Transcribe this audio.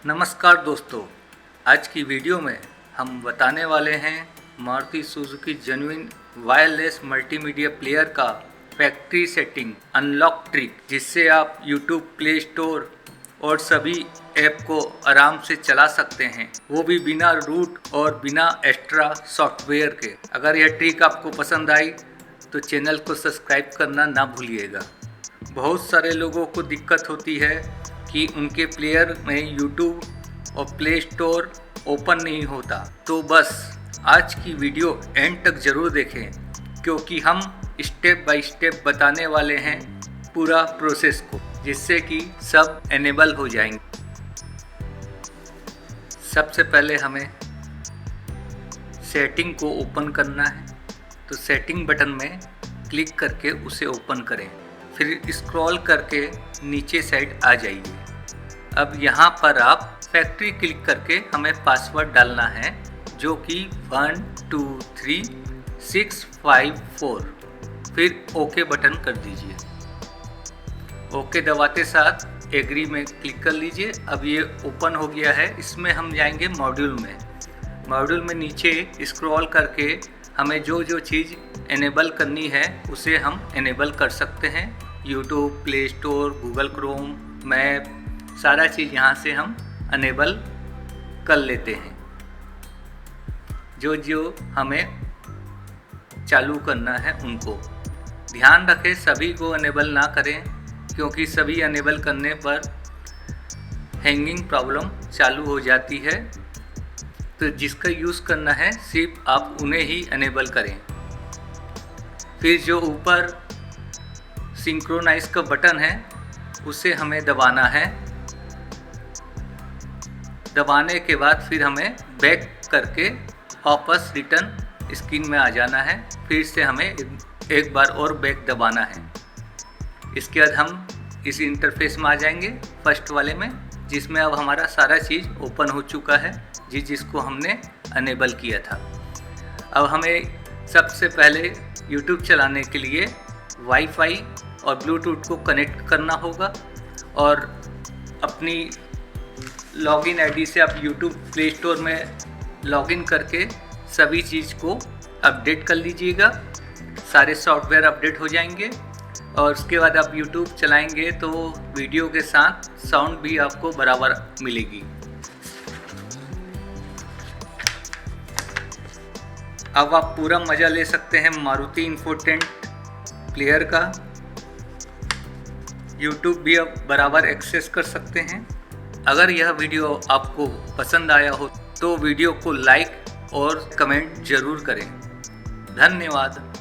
नमस्कार दोस्तों, आज की वीडियो में हम बताने वाले हैं Maruti Suzuki genuine wireless multimedia player का फैक्ट्री सेटिंग अनलॉक ट्रिक, जिससे आप YouTube प्ले स्टोर और सभी ऐप को आराम से चला सकते हैं, वो भी बिना रूट और बिना एक्स्ट्रा सॉफ्टवेयर के। अगर यह ट्रिक आपको पसंद आई तो चैनल को सब्सक्राइब करना ना भूलिएगा। बहुत सारे लोगों को दिक्कत होती है कि उनके प्लेयर में YouTube और प्ले स्टोर ओपन नहीं होता, तो बस आज की वीडियो एंड तक ज़रूर देखें, क्योंकि हम स्टेप बाय स्टेप बताने वाले हैं पूरा प्रोसेस को, जिससे कि सब एनेबल हो जाएंगे। सबसे पहले हमें सेटिंग को ओपन करना है, तो सेटिंग बटन में क्लिक करके उसे ओपन करें, फिर स्क्रॉल करके नीचे साइड आ जाइए। अब यहाँ पर आप फैक्ट्री क्लिक करके हमें पासवर्ड डालना है, जो कि 123654, फिर ओके बटन कर दीजिए। ओके दबाते साथ एग्री में क्लिक कर लीजिए। अब ये ओपन हो गया है। इसमें हम जाएंगे मॉड्यूल में। मॉड्यूल में नीचे स्क्रॉल करके हमें जो जो चीज़ एनेबल करनी है उसे हम एनेबल कर सकते हैं। YouTube, play store, Google Chrome, map, सारा चीज़ यहाँ से हम एनेबल कर लेते हैं। जो जो हमें चालू करना है उनको ध्यान रखें, सभी को एनेबल ना करें, क्योंकि सभी एनेबल करने पर हैंगिंग प्रॉब्लम चालू हो जाती है। तो जिसका यूज़ करना है सिर्फ आप उन्हें ही एनेबल करें। फिर जो ऊपर सिंक्रोनाइज का बटन है उसे हमें दबाना है। दबाने के बाद फिर हमें बैक करके वापस रिटर्न स्क्रीन में आ जाना है। फिर से हमें एक बार और बैक दबाना है। इसके बाद हम इस इंटरफेस में आ जाएंगे फर्स्ट वाले में, जिसमें अब हमारा सारा चीज़ ओपन हो चुका है, जिसको हमने अनेबल किया था। अब हमें सबसे पहले YouTube चलाने के लिए वाईफाई और ब्लूटूथ को कनेक्ट करना होगा, और अपनी लॉगिन आईडी से आप YouTube प्ले स्टोर में लॉगिन करके सभी चीज़ को अपडेट कर लीजिएगा। सारे सॉफ्टवेयर अपडेट हो जाएंगे, और उसके बाद आप YouTube चलाएंगे तो वीडियो के साथ साउंड भी आपको बराबर मिलेगी। अब आप पूरा मज़ा ले सकते हैं मारुति इन्फोटेंट प्लेयर का। YouTube भी आप बराबर एक्सेस कर सकते हैं। अगर यह वीडियो आपको पसंद आया हो तो वीडियो को लाइक और कमेंट ज़रूर करें। धन्यवाद।